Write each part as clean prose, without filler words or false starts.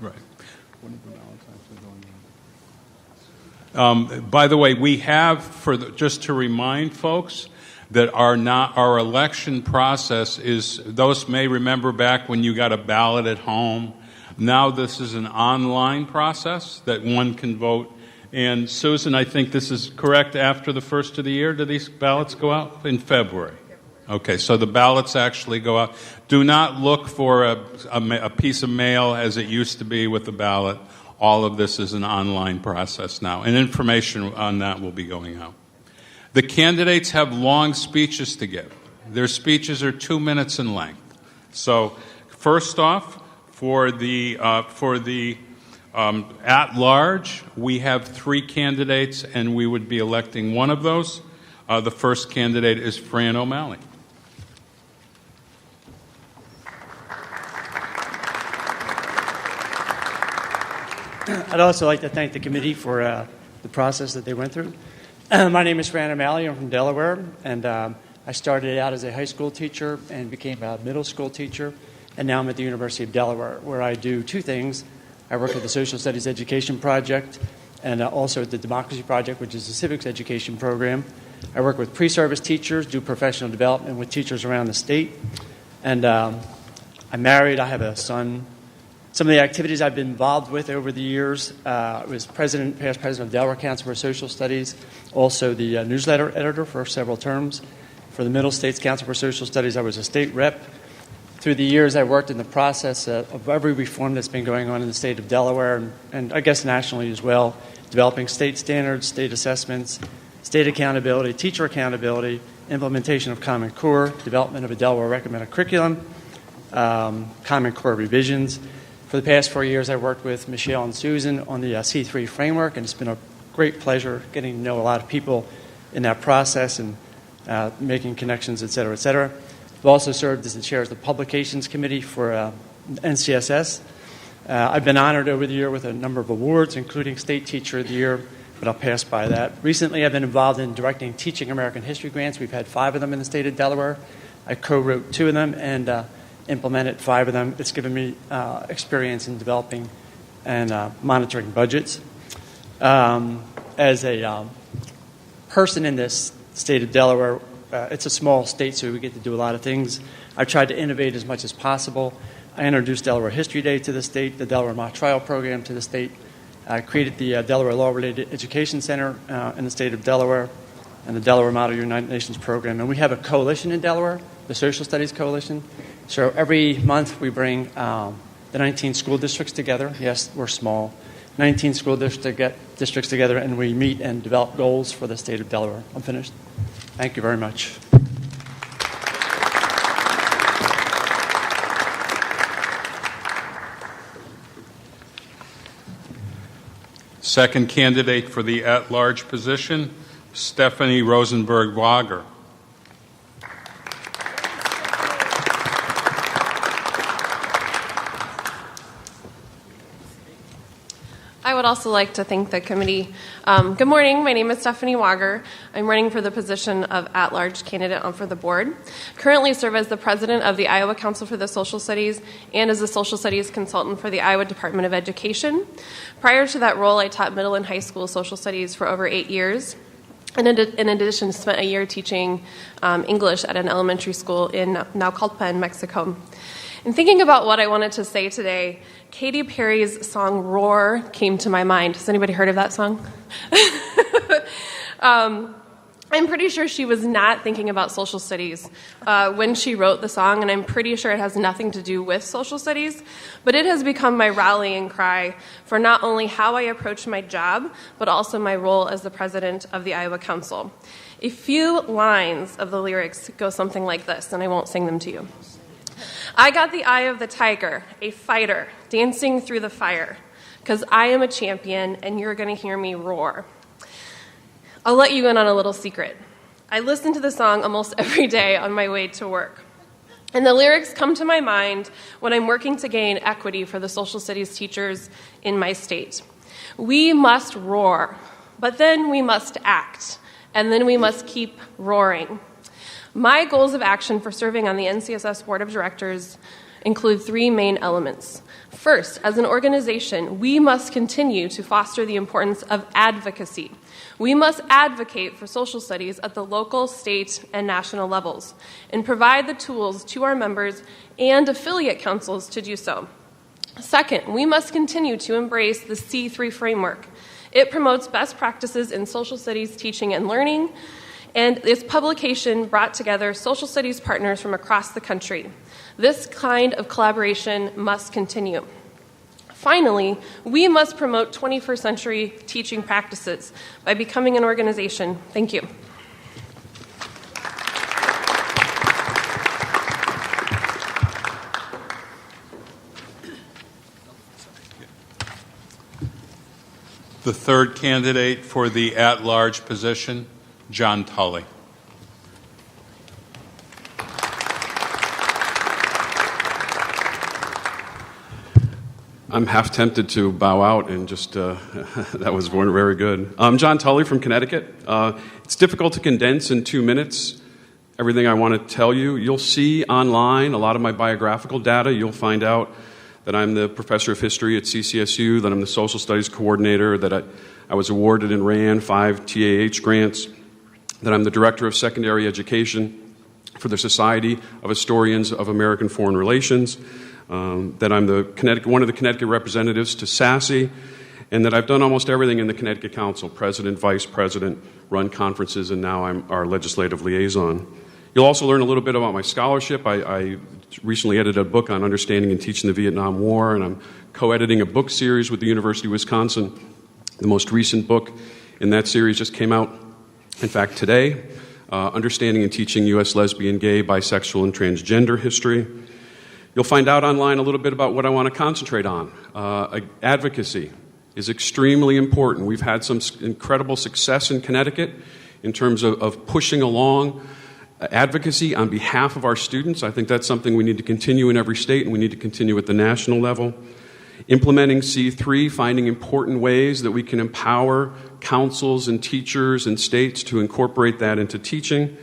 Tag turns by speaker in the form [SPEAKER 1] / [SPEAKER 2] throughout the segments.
[SPEAKER 1] Right. By the way, we have, just to remind folks, that our election process is, those may remember back when you got a ballot at home. Now this is an online process that one can vote. And Susan, I think this is correct after the first of the year. Do these ballots go out in February? Okay, so the ballots actually go out. Do not look for a piece of mail as it used to be with the ballot. All of this is an online process now, and information on that will be going out. The candidates have long speeches to give. Their speeches are 2 minutes in length. So first off, for the at-large, we have 3 candidates, and we would be electing one of those. The first candidate is Fran OMalley.
[SPEAKER 2] I'd also like to thank the committee for the process that they went through. My name is Fran OMalley. I'm from Delaware, and I started out as a high school teacher and became a middle school teacher, and now I'm at the University of Delaware, where I do 2 things. I work at the Social Studies Education Project and also at the Democracy Project, which is a civics education program. I work with pre-service teachers, do professional development with teachers around the state, and I'm married. I have a son. Some of the activities I've been involved with over the years, I was past president of Delaware Council for Social Studies, also the newsletter editor for several terms. For the Middle States Council for Social Studies, I was a state rep. Through the years, I worked in the process of every reform that's been going on in the state of Delaware, and I guess nationally as well, developing state standards, state assessments, state accountability, teacher accountability, implementation of Common Core, development of a Delaware recommended curriculum, Common Core revisions. For the past 4 years, I worked with Michelle and Susan on the C3 framework, and it's been a great pleasure getting to know a lot of people in that process and making connections, et cetera, et cetera. I've also served as the chair of the Publications Committee for NCSS. I've been honored over the year with a number of awards, including State Teacher of the Year, but I'll pass by that. Recently, I've been involved in directing Teaching American History grants. We've had 5 of them in the state of Delaware. I co-wrote 2 of them and implemented 5 of them. It's given me experience in developing and monitoring budgets. As a person in this state of Delaware, it's a small state, so we get to do a lot of things. I've tried to innovate as much as possible. I introduced Delaware History Day to the state, the Delaware Mock Trial Program to the state. I created the Delaware Law-Related Education Center in the state of Delaware and the Delaware Model United Nations Program. And we have a coalition in Delaware, the Social Studies Coalition. So every month we bring the 19 school districts together. Yes, we're small. 19 school districts together, and we meet and develop goals for the state of Delaware. I'm finished. Thank you very much.
[SPEAKER 1] Second candidate for the at-large position, Stephanie Rosenberg-Wager.
[SPEAKER 3] I would also like to thank the committee. Good morning. My name is Stephanie Wager. I'm running for the position of at-large candidate for the board. Currently serve as the president of the Iowa Council for the Social Studies and as a social studies consultant for the Iowa Department of Education. Prior to that role, I taught middle and high school social studies for over 8 years. And in addition, spent a year teaching English at an elementary school in now called Clemen, Mexico. In thinking about what I wanted to say today, Katy Perry's song Roar came to my mind. Has anybody heard of that song? I'm pretty sure she was not thinking about social studies when she wrote the song, and I'm pretty sure it has nothing to do with social studies, but it has become my rallying cry for not only how I approach my job, but also my role as the president of the Iowa Council. A few lines of the lyrics go something like this, and I won't sing them to you. I got the eye of the tiger, a fighter, dancing through the fire, 'cause I am a champion and you're going to hear me roar. I'll let you in on a little secret. I listen to the song almost every day on my way to work. And the lyrics come to my mind when I'm working to gain equity for the social studies teachers in my state. We must roar, but then we must act, and then we must keep roaring. My goals of action for serving on the NCSS Board of Directors include three main elements. First, as an organization, we must continue to foster the importance of advocacy. We must advocate for social studies at the local, state, and national levels, and provide the tools to our members and affiliate councils to do so. Second, we must continue to embrace the C3 framework. It promotes best practices in social studies teaching and learning, and its publication brought together social studies partners from across the country. This kind of collaboration must continue. Finally, we must promote 21st century teaching practices by becoming an organization. Thank you.
[SPEAKER 1] The third candidate for the at-large position, John Tully.
[SPEAKER 4] I'm half tempted to bow out and just, that was very good. I'm John Tully from Connecticut. It's difficult to condense in 2 minutes everything I want to tell you. You'll see online a lot of my biographical data. You'll find out that I'm the professor of history at CCSU, that I'm the social studies coordinator, that I was awarded and ran 5 TAH grants, that I'm the director of secondary education for the Society of Historians of American Foreign Relations, that I'm one of the Connecticut representatives to SASE, and that I've done almost everything in the Connecticut Council, president, vice president, run conferences, and now I'm our legislative liaison. You'll also learn a little bit about my scholarship. I recently edited a book on understanding and teaching the Vietnam War, and I'm co-editing a book series with the University of Wisconsin. The most recent book in that series just came out, in fact, today, Understanding and Teaching U.S. Lesbian, Gay, Bisexual, and Transgender History. You'll find out online a little bit about what I want to concentrate on. Advocacy is extremely important. We've had some incredible success in Connecticut in terms of pushing along advocacy on behalf of our students. I think that's something we need to continue in every state, and we need to continue at the national level. Implementing C3, finding important ways that we can empower councils and teachers and states to incorporate that into teaching.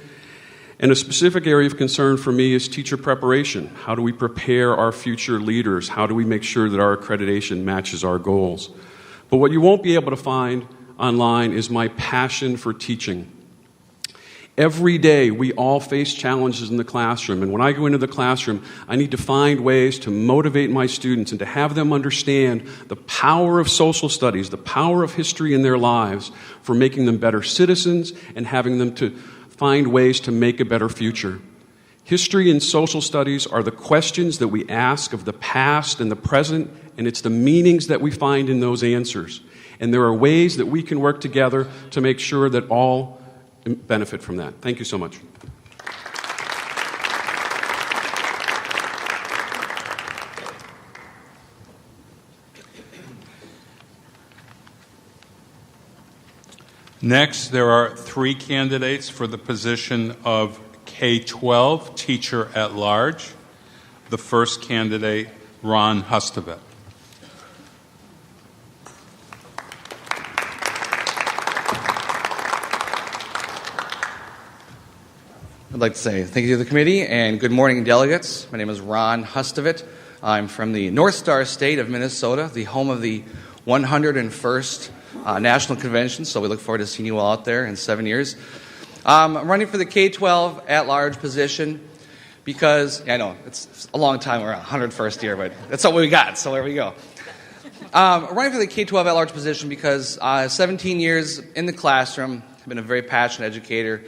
[SPEAKER 4] And a specific area of concern for me is teacher preparation. How do we prepare our future leaders? How do we make sure that our accreditation matches our goals? But what you won't be able to find online is my passion for teaching. Every day, we all face challenges in the classroom, and when I go into the classroom, I need to find ways to motivate my students and to have them understand the power of social studies, the power of history in their lives for making them better citizens and having them to find ways to make a better future. History and social studies are the questions that we ask of the past and the present, and it's the meanings that we find in those answers. And there are ways that we can work together to make sure that all benefit from that. Thank you so much.
[SPEAKER 1] Next, there are 3 candidates for the position of K-12 teacher at large. The first candidate, Ron Hustovet.
[SPEAKER 5] I'd like to say thank you to the committee and good morning, delegates. My name is Ron Hustovet. I'm from the North Star state of Minnesota, the home of the 101st National Convention, so we look forward to seeing you all out there in 7 years. I'm running for the K-12 at-large position because, I know, it's a long time, we're 101st year, but that's what we got, so there we go. I'm running for the K-12 at-large position because 17 years in the classroom, I've been a very passionate educator,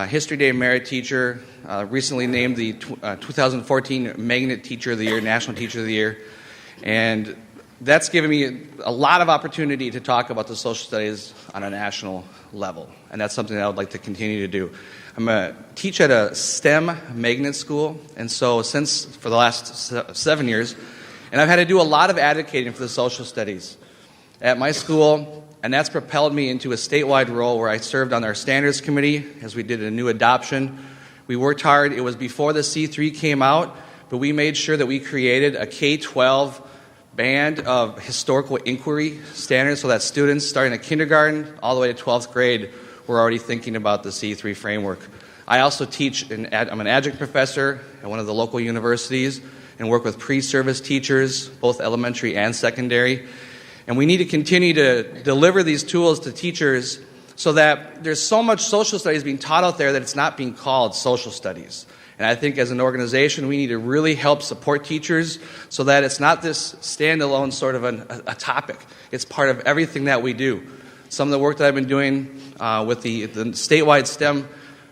[SPEAKER 5] History Day merit teacher, recently named the 2014 Magnet Teacher of the Year, National Teacher of the Year, and that's given me a lot of opportunity to talk about the social studies on a national level, and that's something that I would like to continue to do. I'm a teach at a STEM magnet school, and so for the last 7 years, and I've had to do a lot of advocating for the social studies at my school, and that's propelled me into a statewide role where I served on our standards committee as we did a new adoption. We worked hard. It was before the C3 came out, but we made sure that we created a K-12 band of historical inquiry standards so that students starting at kindergarten all the way to 12th grade were already thinking about the C3 framework. I also teach, I'm an adjunct professor at one of the local universities, and work with pre-service teachers, both elementary and secondary. And we need to continue to deliver these tools to teachers so that there's so much social studies being taught out there that it's not being called social studies. And I think as an organization, we need to really help support teachers so that it's not this standalone sort of a topic. It's part of everything that we do. Some of the work that I've been doing with the statewide STEM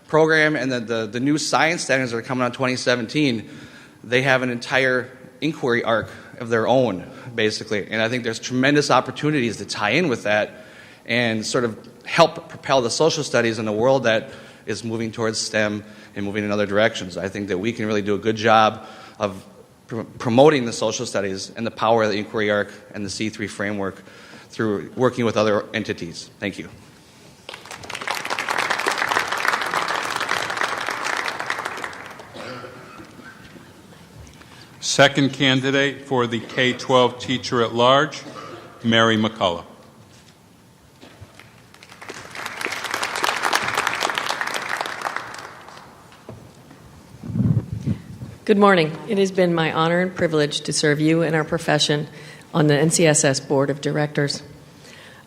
[SPEAKER 5] program and the new science standards that are coming out in 2017, they have an entire inquiry arc of their own, basically. And I think there's tremendous opportunities to tie in with that and sort of help propel the social studies in a world that is moving towards STEM and moving in other directions. I think that we can really do a good job of promoting the social studies and the power of the inquiry arc and the C3 framework through working with other entities. Thank you.
[SPEAKER 1] Second candidate for the K-12 teacher at large, Mary McCullough.
[SPEAKER 6] Good morning. It has been my honor and privilege to serve you and our profession on the NCSS Board of Directors.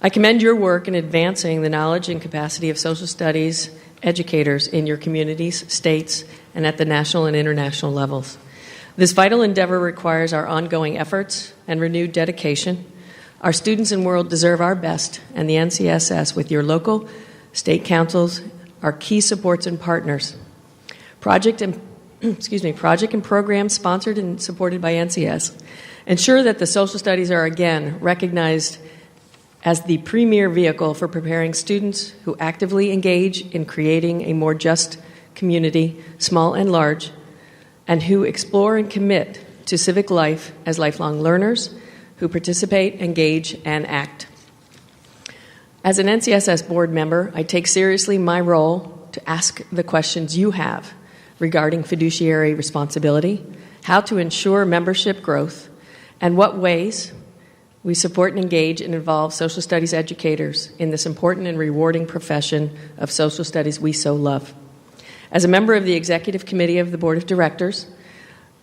[SPEAKER 6] I commend your work in advancing the knowledge and capacity of social studies educators in your communities, states, and at the national and international levels. This vital endeavor requires our ongoing efforts and renewed dedication. Our students and world deserve our best, and the NCSS, with your local, state councils, are key supports and partners. Project and programs sponsored and supported by NCS ensure that the social studies are again recognized as the premier vehicle for preparing students who actively engage in creating a more just community, small and large, and who explore and commit to civic life as lifelong learners who participate, engage, and act. As an NCSS board member, I take seriously my role to ask the questions you have regarding fiduciary responsibility, how to ensure membership growth, and what ways we support and engage and involve social studies educators in this important and rewarding profession of social studies we so love. As a member of the Executive Committee of the Board of Directors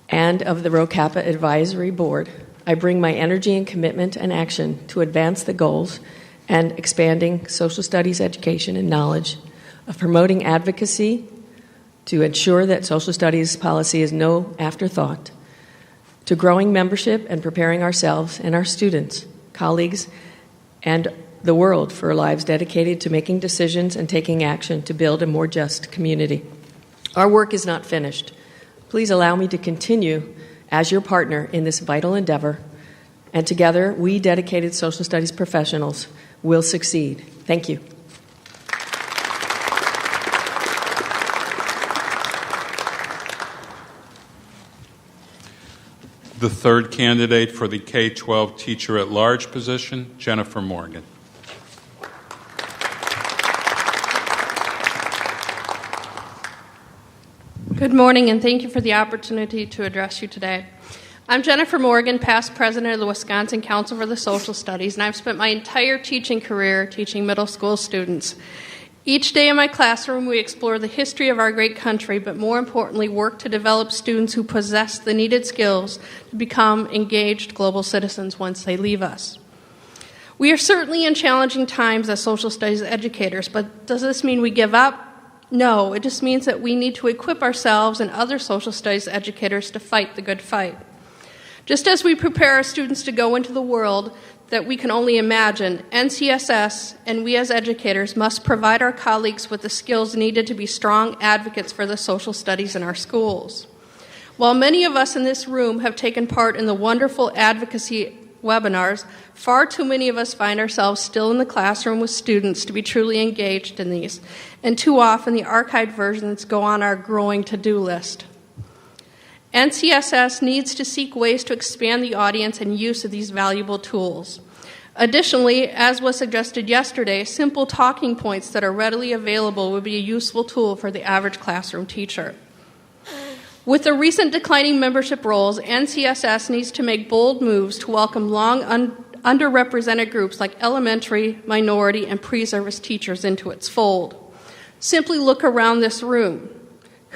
[SPEAKER 6] and of the Rho Kappa Advisory Board, I bring my energy and commitment and action to advance the goals and expanding social studies education and knowledge, of promoting advocacy to ensure that social studies policy is no afterthought, to growing membership and preparing ourselves and our students, colleagues, and the world for lives dedicated to making decisions and taking action to build a more just community. Our work is not finished. Please allow me to continue as your partner in this vital endeavor, and together we dedicated social studies professionals will succeed. Thank you.
[SPEAKER 1] The third candidate for the K-12 teacher at large position, Jennifer Morgan.
[SPEAKER 3] Good morning, and thank you for the opportunity to address you today. I'm Jennifer Morgan, past president of the Wisconsin Council for the Social Studies, and I've spent my entire teaching career teaching middle school students. Each day in my classroom, we explore the history of our great country, but more importantly, work to develop students who possess the needed skills to become engaged global citizens once they leave us. We are certainly in challenging times as social studies educators, but does this mean we give up? No, it just means that we need to equip ourselves and other social studies educators to fight the good fight. Just as we prepare our students to go into the world that we can only imagine, NCSS and we as educators must provide our colleagues with the skills needed to be strong advocates for the social studies in our schools. While many of us in this room have taken part in the wonderful advocacy webinars, far too many of us find ourselves still in the classroom with students to be truly engaged in these, and too often the archived versions go on our growing to-do list. NCSS needs to seek ways to expand the audience and use of these valuable tools. Additionally, as was suggested yesterday, simple talking points that are readily available would be a useful tool for the average classroom teacher. With the recent declining membership rolls, NCSS needs to make bold moves to welcome long underrepresented groups like elementary, minority, and pre-service teachers into its fold. Simply look around this room.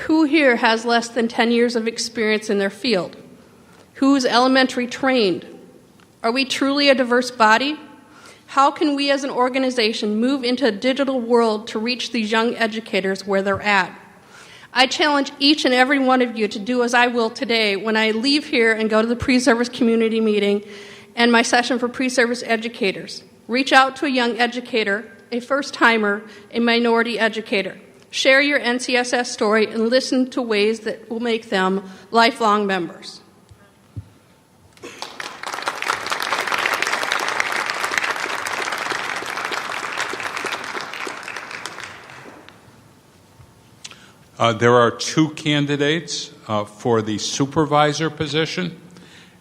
[SPEAKER 3] Who here has less than 10 years of experience in their field?
[SPEAKER 7] Who's elementary trained? Are we truly a diverse body? How can we as an organization move into a digital world to reach these young educators where they're at? I challenge each and every one of you to do as I will today when I leave here and go to the pre-service community meeting and my session for pre-service educators. Reach out to a young educator, a first-timer, a minority educator. Share your NCSS story and listen to ways that will make them lifelong members.
[SPEAKER 1] There are two candidates for the supervisor position,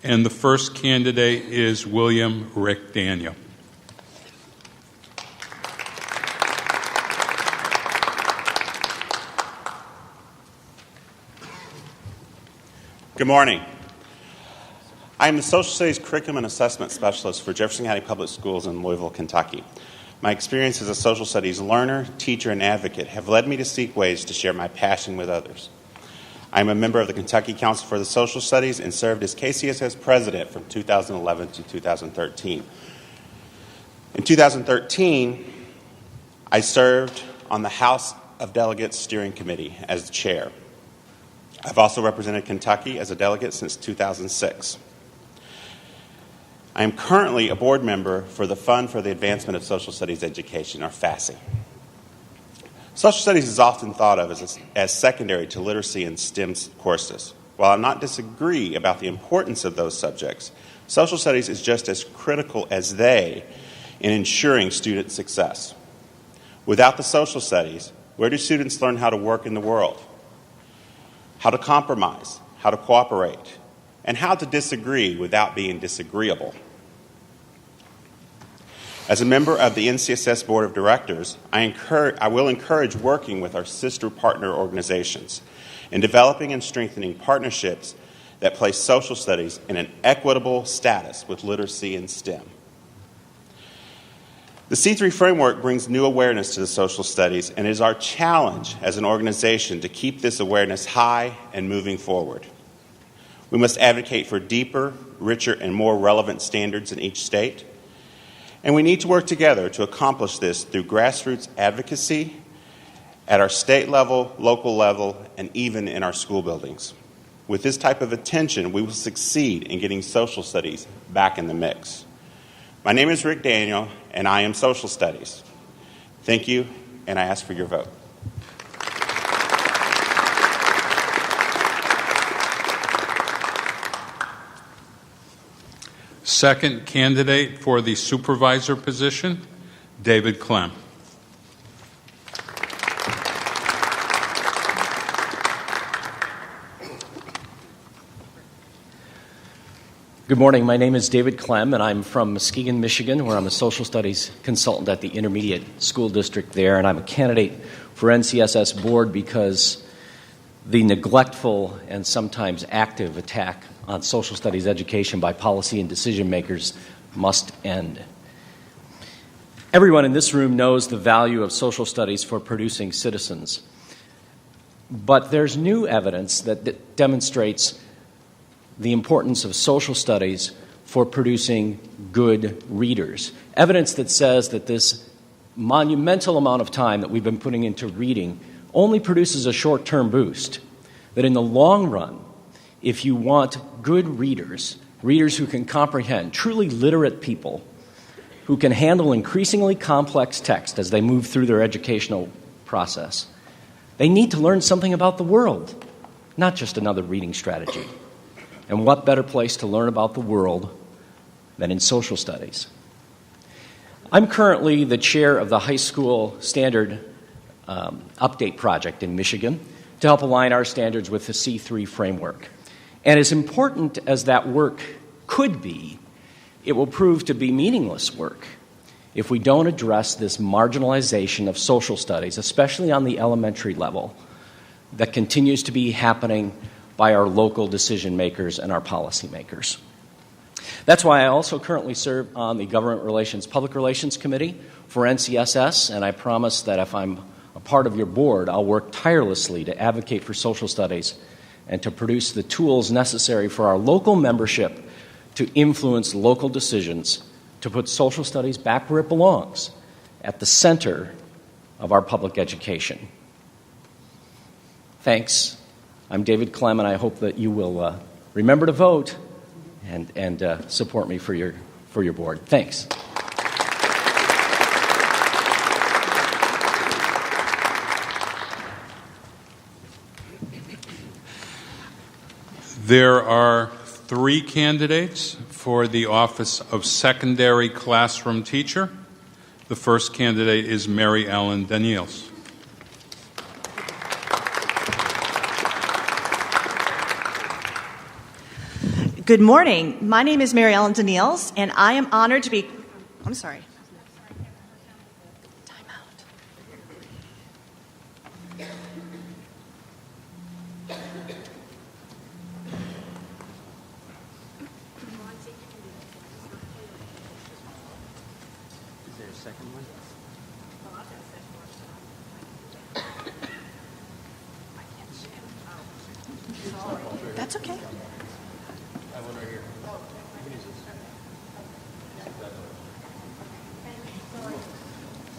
[SPEAKER 1] and the first candidate is William Rick Daniel.
[SPEAKER 8] Good morning. I am the Social Studies Curriculum and Assessment Specialist for Jefferson County Public Schools in Louisville, Kentucky. My experience as a social studies learner, teacher, and advocate have led me to seek ways to share my passion with others. I am a member of the Kentucky Council for the Social Studies and served as KCSS president from 2011 to 2013. In 2013, I served on the House of Delegates Steering Committee as the chair. I've also represented Kentucky as a delegate since 2006. I am currently a board member for the Fund for the Advancement of Social Studies Education, or FASE. Social studies is often thought of as secondary to literacy and STEM courses. While I not disagree about the importance of those subjects, social studies is just as critical as they in ensuring student success. Without the social studies, where do students learn how to work in the world? How to compromise, how to cooperate, and how to disagree without being disagreeable. As a member of the NCSS Board of Directors, I will encourage working with our sister partner organizations in developing and strengthening partnerships that place social studies in an equitable status with literacy and STEM. The C3 framework brings new awareness to the social studies, and it is our challenge as an organization to keep this awareness high and moving forward. We must advocate for deeper, richer, and more relevant standards in each state, and we need to work together to accomplish this through grassroots advocacy at our state level, local level, and even in our school buildings. With this type of attention, we will succeed in getting social studies back in the mix. My name is Rick Daniel, and I am Social Studies. Thank you, and I ask for your vote.
[SPEAKER 1] Second candidate for the supervisor position, David Clemen.
[SPEAKER 9] Good morning. My name is David Clem, and I'm from Muskegon, Michigan, where I'm a social studies consultant at the intermediate school district there, and I'm a candidate for NCSS board because the neglectful and sometimes active attack on social studies education by policy and decision makers must end. Everyone in this room knows the value of social studies for producing citizens, but there's new evidence that demonstrates the importance of social studies for producing good readers. Evidence that says that this monumental amount of time that we've been putting into reading only produces a short-term boost. That in the long run, if you want good readers, readers who can comprehend, truly literate people, who can handle increasingly complex text as they move through their educational process, they need to learn something about the world, not just another reading strategy. And what better place to learn about the world than in social studies? I'm currently the chair of the high school standard update project in Michigan to help align our standards with the C3 framework. And as important as that work could be, it will prove to be meaningless work if we don't address this marginalization of social studies, especially on the elementary level, that continues to be happening by our local decision makers and our policy makers. That's why I also currently serve on the Government Relations Public Relations Committee for NCSS, and I promise that if I'm a part of your board, I'll work tirelessly to advocate for social studies and to produce the tools necessary for our local membership to influence local decisions, to put social studies back where it belongs, at the center of our public education. Thanks. I'm David Clemen. I hope that you will remember to vote and support me for your board. Thanks.
[SPEAKER 1] There are 3 candidates for the office of secondary classroom teacher. The first candidate is Mary Ellen Daniels.
[SPEAKER 10] Good morning. My name is Mary Ellen Daniels, and I am honored to be... I'm sorry. Time out.
[SPEAKER 9] Is there a second one?
[SPEAKER 10] That's okay.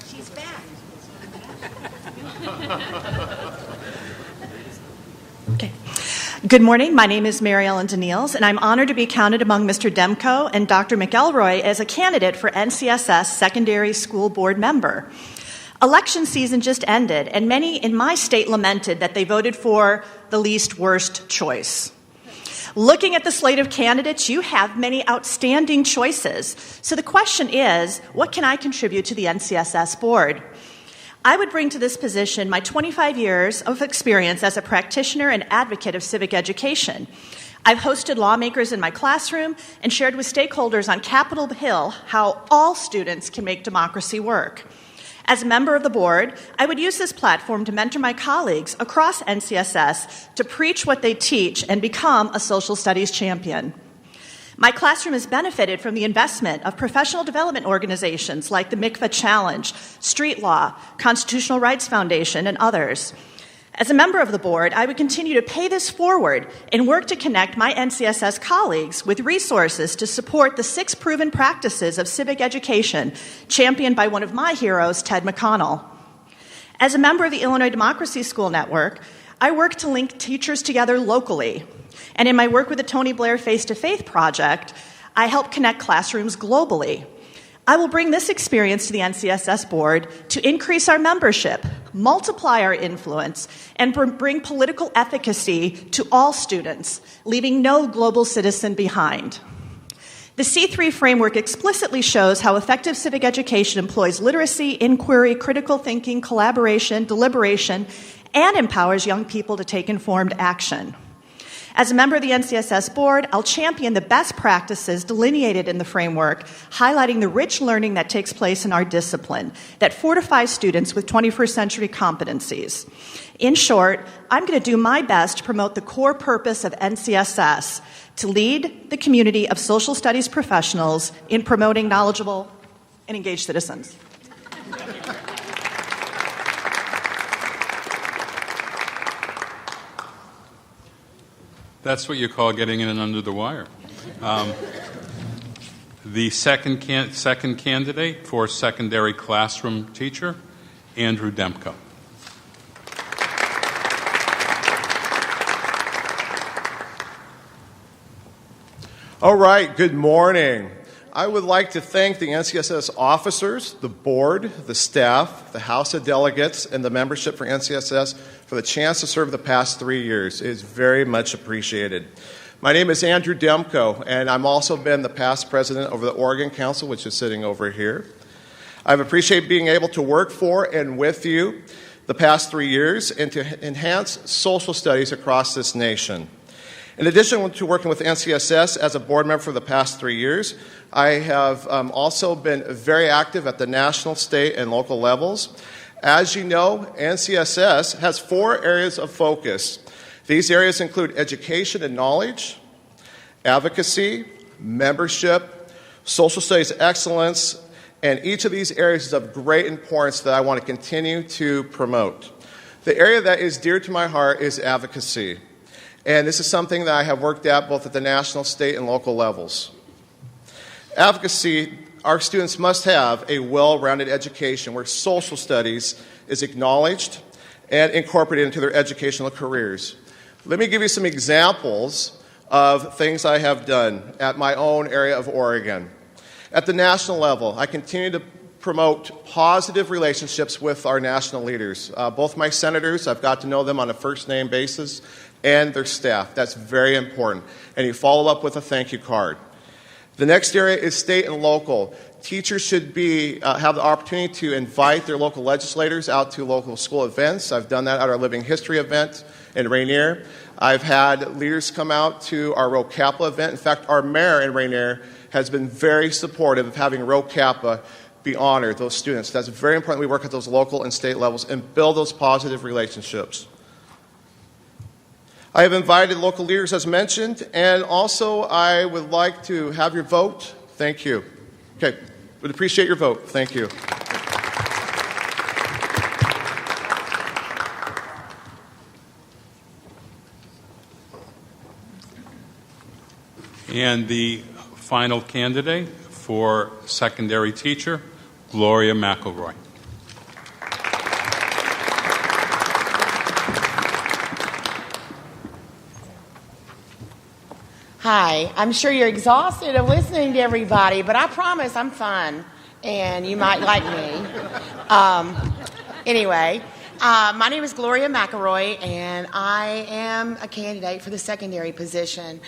[SPEAKER 10] She's back. Okay. Good morning. My name is Mary Ellen Daniels, and I'm honored to be counted among Mr. Demco and Dr. McElroy as a candidate for NCSS Secondary School Board member. Election season just ended, and many in my state lamented that they voted for the least worst choice. Looking at the slate of candidates, you have many outstanding choices. So the question is, what can I contribute to the NCSS board? I would bring to this position my 25 years of experience as a practitioner and advocate of civic education. I've hosted lawmakers in my classroom and shared with stakeholders on Capitol Hill how all students can make democracy work. As a member of the board, I would use this platform to mentor my colleagues across NCSS to preach what they teach and become a social studies champion. My classroom has benefited from the investment of professional development organizations like the MCFA Challenge, Street Law, Constitutional Rights Foundation, and others. As a member of the board, I would continue to pay this forward and work to connect my NCSS colleagues with resources to support the 6 proven practices of civic education championed by one of my heroes, Ted McConnell. As a member of the Illinois Democracy School Network, I work to link teachers together locally. And in my work with the Tony Blair Face to Faith Project, I help connect classrooms globally. I will bring this experience to the NCSS board to increase our membership, multiply our influence, and bring political efficacy to all students, leaving no global citizen behind. The C3 framework explicitly shows how effective civic education employs literacy, inquiry, critical thinking, collaboration, deliberation, and empowers young people to take informed action. As a member of the NCSS board, I'll champion the best practices delineated in the framework, highlighting the rich learning that takes place in our discipline that fortifies students with 21st century competencies. In short, I'm going to do my best to promote the core purpose of NCSS, to lead the community of social studies professionals in promoting knowledgeable and engaged citizens.
[SPEAKER 1] That's what you call getting in under the wire. The second candidate for secondary classroom teacher, Andrew Demco.
[SPEAKER 11] All right, good morning. I would like to thank the NCSS officers, the board, the staff, the House of Delegates, and the membership for NCSS for the chance to serve the past 3 years. It is very much appreciated. My name is Andrew Demco, and I've also been the past president over the Oregon Council, which is sitting over here. I've appreciated being able to work for and with you the past 3 years and to enhance social studies across this nation. In addition to working with NCSS as a board member for the past 3 years, I have also been very active at the national, state, and local levels. As you know, NCSS has 4 areas of focus. These areas include education and knowledge, advocacy, membership, social studies excellence, and each of these areas is of great importance that I want to continue to promote. The area that is dear to my heart is advocacy. And this is something that I have worked at both at the national, state, and local levels. Advocacy, our students must have a well-rounded education where social studies is acknowledged and incorporated into their educational careers. Let me give you some examples of things I have done at my own area of Oregon. At the national level, I continue to promote positive relationships with our national leaders. Both my senators, I've got to know them on a first-name basis, and their staff. That's very important. And you follow up with a thank you card. The next area is state and local. Teachers should have the opportunity to invite their local legislators out to local school events. I've done that at our Living History event in Rainier. I've had leaders come out to our Rho Kappa event. In fact, our mayor in Rainier has been very supportive of having Rho Kappa be honored, those students. That's very important. We work at those local and state levels and build those positive relationships. I have invited local leaders, as mentioned, and also I would like to have your vote. Thank you. Okay, would appreciate your vote. Thank you.
[SPEAKER 1] And the final candidate for secondary teacher, Gloria McElroy.
[SPEAKER 12] Hi, I'm sure you're exhausted of listening to everybody, but I promise I'm fun, and you might like me. Anyway, my name is Gloria McElroy, and I am a candidate for the secondary position.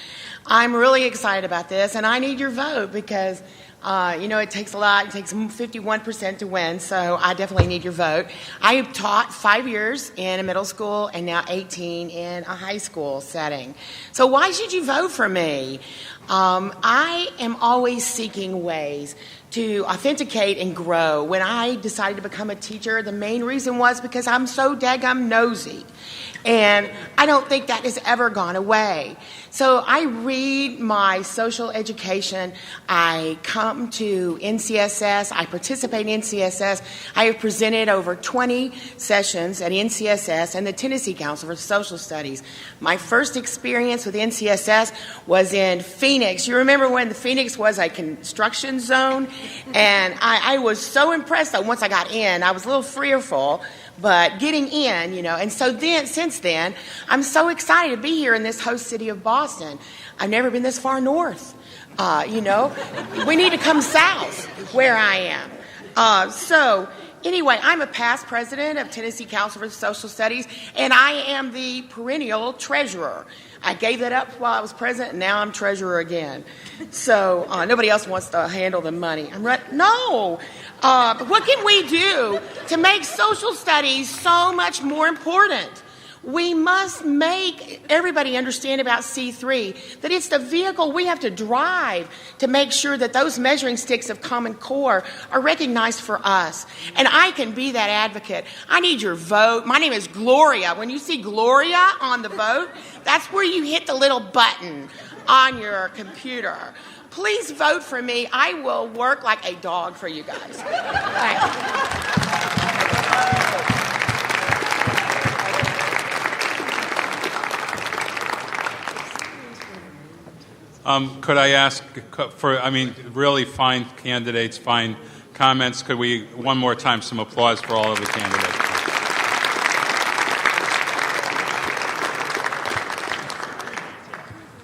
[SPEAKER 12] I'm really excited about this, and I need your vote because it takes a lot. It takes 51% to win, so I definitely need your vote. I have taught 5 years in a middle school and now 18 in a high school setting. So why should you vote for me? I am always seeking ways to authenticate and grow. When I decided to become a teacher, the main reason was because I'm so daggum nosy. And I don't think that has ever gone away. So I read my social education. I come to NCSS. I participate in NCSS. I have presented over 20 sessions at NCSS and the Tennessee Council for Social Studies. My first experience with NCSS was in Phoenix. You remember when the Phoenix was a construction zone? And I was so impressed that once I got in, I was a little fearful, but getting in, and so then, since then, I'm so excited to be here in this host city of Boston. I've never been this far north, We need to come south where I am. So anyway, I'm a past president of Tennessee Council for Social Studies, and I am the perennial treasurer. I gave that up while I was president, and now I'm treasurer again. So nobody else wants to handle the money. No. But what can we do to make social studies so much more important? We must make everybody understand about C3, that it's the vehicle we have to drive to make sure that those measuring sticks of Common Core are recognized for us. And I can be that advocate. I need your vote. My name is Gloria. When you see Gloria on the vote, that's where you hit the little button on your computer. Please vote for me. I will work like a dog for you guys. Thanks.
[SPEAKER 1] Could I ask really fine candidates, fine comments. Could we, one more time, some applause for all of the candidates.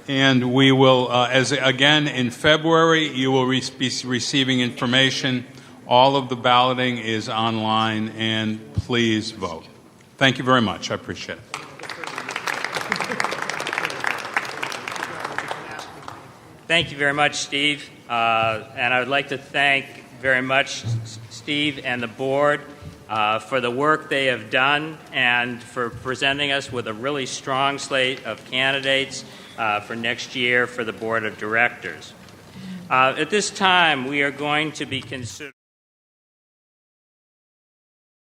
[SPEAKER 1] And we will, again, in February, you will be receiving information. All of the balloting is online, and please vote. Thank you very much. I appreciate it.
[SPEAKER 13] Thank you very much, Steve. And I would like to thank very much Steve and the board for the work they have done and for presenting us with a really strong slate of candidates for next year for the board of directors. At this time, we are going to be considering